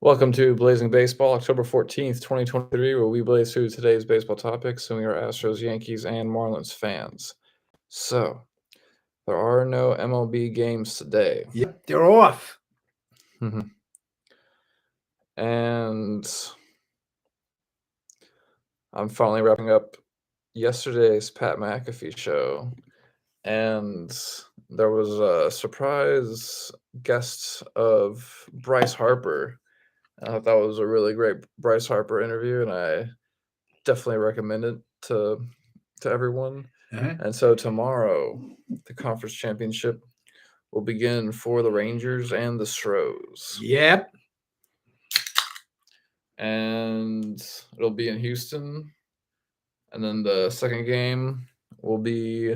Welcome to Blazing Baseball, October 14th, 2023, where we blaze through today's baseball topics, and we are Astros, Yankees, and Marlins fans. So, there are no MLB games today. Yep, they're off. And I'm finally wrapping up yesterday's Pat McAfee show, and there was a surprise guest of Bryce Harper. I thought that was a really great Bryce Harper interview, and I definitely recommend it to everyone. And so tomorrow, the conference championship will begin for the Rangers and the Stros. Yep. And it'll be in Houston. And then the second game will be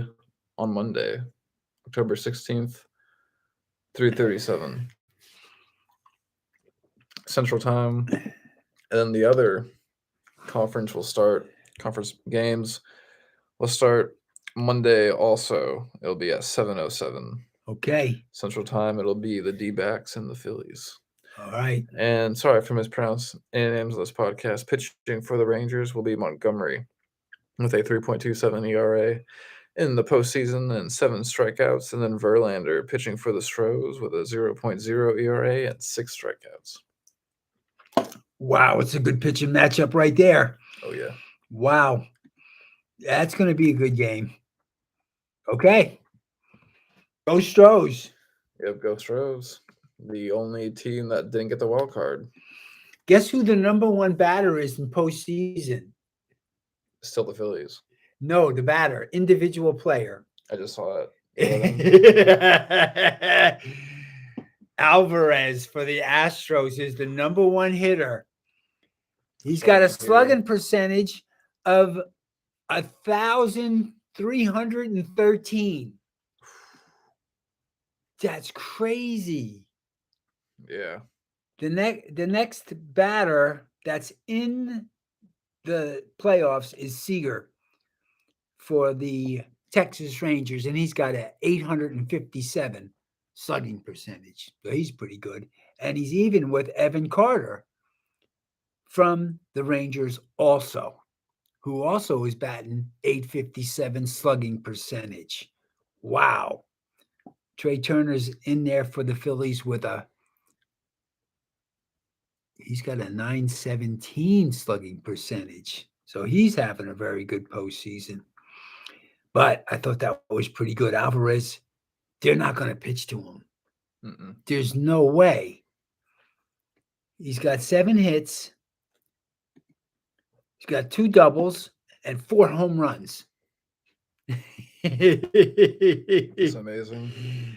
on Monday, October 16th, 3:37 Central Time. And then the other conference games will start Monday also. It'll be at 7:07 Okay. Central Time. It'll be the D-backs and the Phillies. All right. And sorry for mispronouncing any names of this podcast. Pitching for the Rangers will be Montgomery with a 3.27 ERA in the postseason and 7 strikeouts. And then Verlander pitching for the Stros with a 0.0 ERA and 6 strikeouts. Wow, it's a good pitching matchup right there. Oh, yeah. Wow. That's going to be a good game. Okay. Go Stros. Yep, go Stros. The only team that didn't get the wild card. Guess who the number one batter is in postseason? Still the Phillies. No, the batter, individual player. I just saw it. Alvarez for the Astros is the number one hitter. He's got a slugging percentage of 1,313. That's crazy. Yeah. The next batter that's in the playoffs is Seager for the Texas Rangers, and he's got an 857 slugging percentage. So he's pretty good. And he's even with Evan Carter from the Rangers also, who also is batting 857 slugging percentage. Wow. Trey Turner's in there for the Phillies with he's got a 917 slugging percentage. So he's having a very good postseason. But I thought that was pretty good. Alvarez, they're not going to pitch to him. There's no way. He's got 7 hits. He's got 2 doubles and 4 home runs. That's amazing.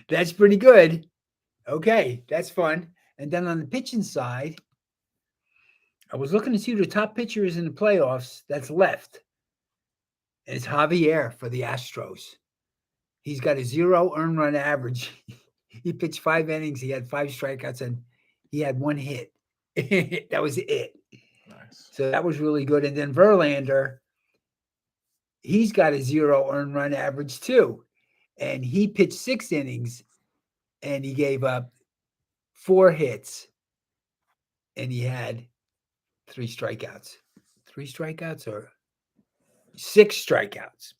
That's pretty good. Okay, that's fun. And then on the pitching side, I was looking to see who the top pitcher is in the playoffs that's left. And it's Javier for the Astros. He's got a 0 earned run average. He pitched 5 innings. He had 5 strikeouts, and he had 1 hit. That was it. Nice. So that was really good. And then Verlander, he's got a 0 earned run average too. And he pitched 6 innings, and he gave up 4 hits, and he had 3 strikeouts. 3 strikeouts or 6 strikeouts.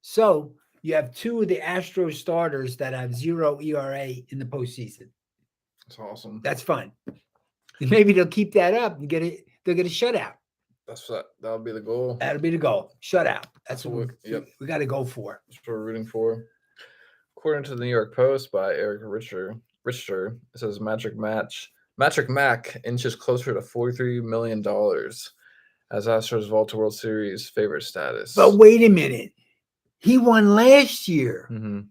So you have 2 of the Astros starters that have 0 ERA in the postseason. That's awesome. That's fun. Maybe they'll keep that up and they'll get a shutout. That'll be the goal. That'll be the goal. Shutout. That's what we got to go for. That's what we're rooting for. According to the New York Post by Eric Richter, it says Magic Mac inches closer to $43 million as Astros vault to World Series favorite status. But wait a minute. He won last year. Mm-hmm.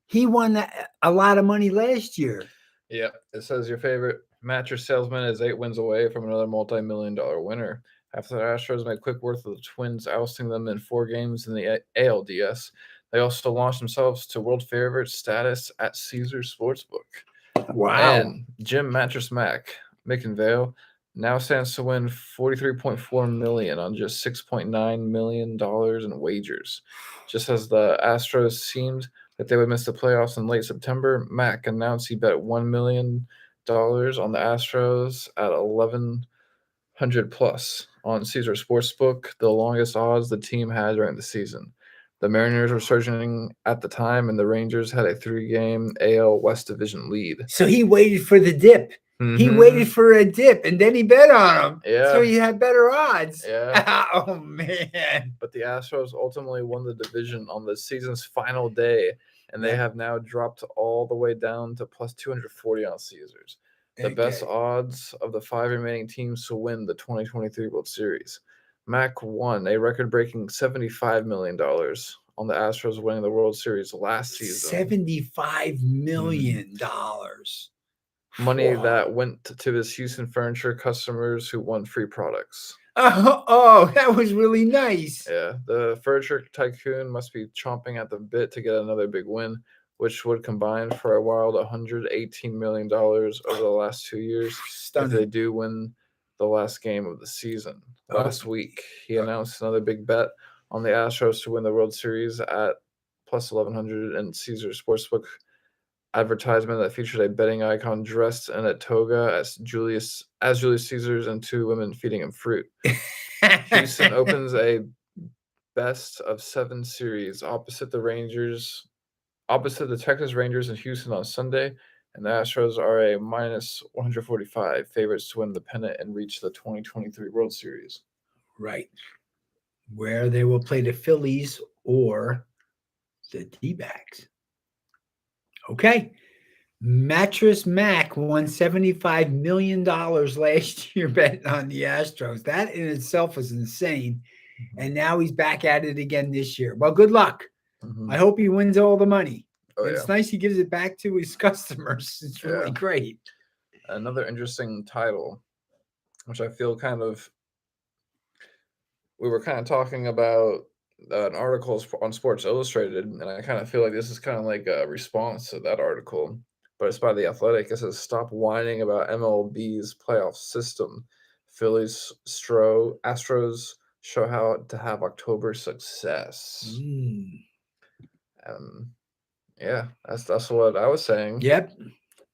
He won a lot of money last year. Yeah. It says your favorite mattress salesman is 8 wins away from another multi-million-dollar winner. After the Astros made quick work of the Twins ousting them in 4 games in the ALDS, they also launched themselves to world favorite status at Caesars Sportsbook. Wow. And Jim Mattress Mac, McInvale, now stands to win $43.4 million on just $6.9 million in wagers. Just as the Astros seemed that they would miss the playoffs in late September, Mac announced he bet $1 million on the Astros at 1,100 plus on Caesar Sportsbook, the longest odds the team had during the season. The Mariners were surging at the time, and the Rangers had a 3-game AL West Division lead. So he waited for the dip. He waited for a dip, and then he bet on him. Yeah. So he had better odds. Yeah. Oh, man. But the Astros ultimately won the division on the season's final day, and they have now dropped all the way down to plus 240 on Caesars. The best odds of the 5 remaining teams to win the 2023 World Series. Mac won a record-breaking $75 million on the Astros winning the World Series last season. $75 million. Money that went to his Houston Furniture customers who won free products. Oh, that was really nice. Yeah, the furniture tycoon must be chomping at the bit to get another big win, which would combine for a wild $118 million over the last 2 years. If they do win the last game of the season. Last week, he announced another big bet on the Astros to win the World Series at plus 1,100 and Caesar Sportsbook advertisement that featured a betting icon dressed in a toga as Julius Caesars and 2 women feeding him fruit. Houston opens a best of 7 series opposite the Texas Rangers in Houston on Sunday, and the Astros are a minus 145 favorites to win the pennant and reach the 2023 World Series. Right. Where they will play the Phillies or the D-backs. Okay. Mattress Mac won $75 million last year betting on the Astros. That in itself is insane. And now he's back at it again this year. Well, good luck. I hope he wins all the money. It's nice he gives it back to his customers. It's really great. Another interesting title, which I feel we were kind of talking about an article on Sports Illustrated, and I kind of feel like this is kind of like a response to that article, but it's by The Athletic. It says, "Stop whining about MLB's playoff system. Phillies Astros show how to have October success." Yeah, that's what I was saying. Yep.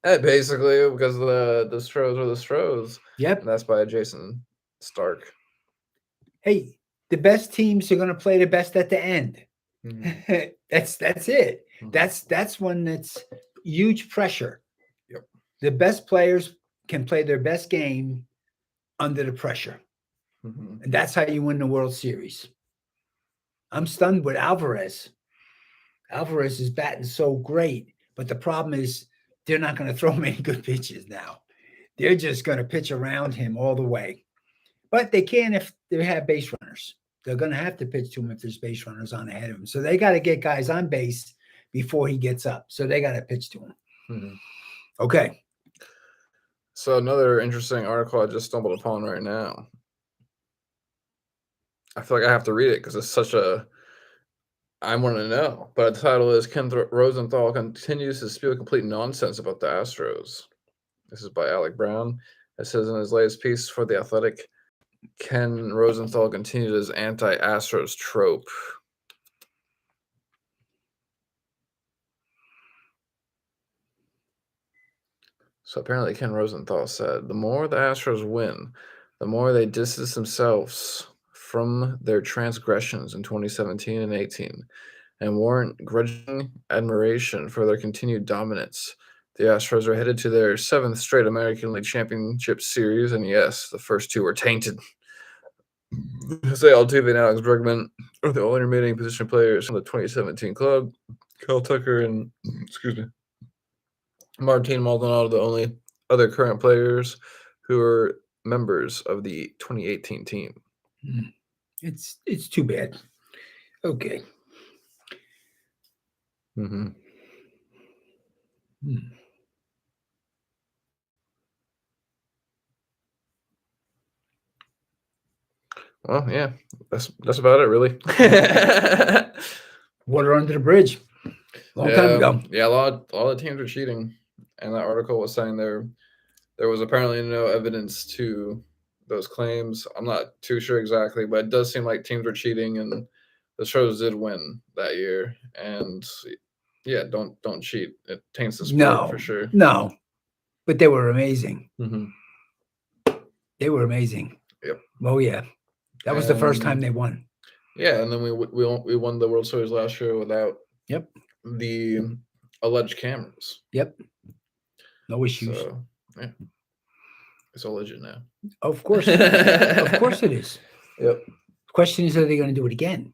And basically, because the Stros are the Stros. Yep. And that's by Jason Stark. Hey, the best teams are going to play the best at the end. That's it. That's one that's huge pressure. Yep. The best players can play their best game under the pressure. And that's how you win the World Series. I'm stunned with Alvarez. Alvarez is batting so great, but the problem is they're not going to throw many good pitches now. They're just going to pitch around him all the way. But they can if they have base runners. They're going to have to pitch to him if there's base runners on ahead of him. So they got to get guys on base before he gets up. So they got to pitch to him. Okay. So another interesting article I just stumbled upon right now. I feel like I have to read it because it's I want to know. But the title is Ken Rosenthal continues to spew complete nonsense about the Astros. This is by Alec Brown. It says in his latest piece for The Athletic, Ken Rosenthal continued his anti-Astros trope. So apparently Ken Rosenthal said, the more the Astros win, the more they distance themselves from their transgressions in 2017 and 18 and warrant grudging admiration for their continued dominance. The Astros are headed to their 7th straight American League Championship Series, and yes, the first 2 were tainted. Jose Altuve and Alex Bregman are the only remaining position players from the 2017 club. Kyle Tucker and, Martin Maldonado, the only other current players who are members of the 2018 team. It's too bad. Okay. Well, yeah, that's about it, really. Water under the bridge. Long time ago. Yeah, a lot of teams are cheating, and that article was saying there was apparently no evidence to those claims. I'm not too sure exactly, but it does seem like teams were cheating, and the Astros did win that year. And yeah, don't cheat. It taints the sport for sure. No, but they were amazing. Hmm. They were amazing. Yep. Oh yeah, that was the first time And- they won. Yeah, and then we won the World Series last year without Yep. the alleged cameras. Yep. No issues. So yeah, it's all legit now. Of course, of course it is. Yep. Question is, are they going to do it again?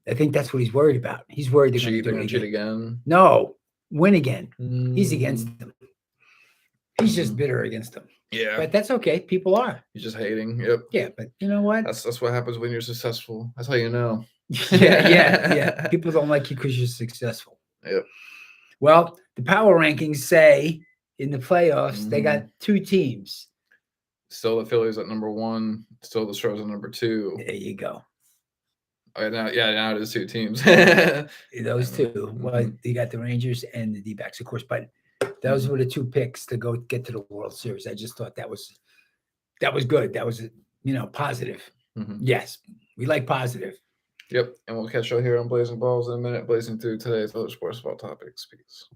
I think that's what he's worried about. He's worried they're going to They're do gonna it cheat again. again. No, win again. He's against Mm, them. He's just Mhm. bitter against them. Yeah, But that's okay. People are. he's just hating. Yep. Yeah, but you know what? That's what happens when you're successful. That's how you know. yeah. People don't like you because you're successful. Yep. Well, the power rankings say in the playoffs they got Mm-hmm. 2 teams. Still the Phillies at number 1. Still the Stros at number 2. There you go. Now it is 2 teams. Those two. Well, Mhm. you got the Rangers and the D-backs, of course, but those Mhm. were the 2 picks to go get to the World Series. I just thought that was good. That was positive. Mhm. Yes, we like positive. Yep. And we'll catch you here on Blazing Balls in a minute, blazing through today's other sports ball topics. Peace.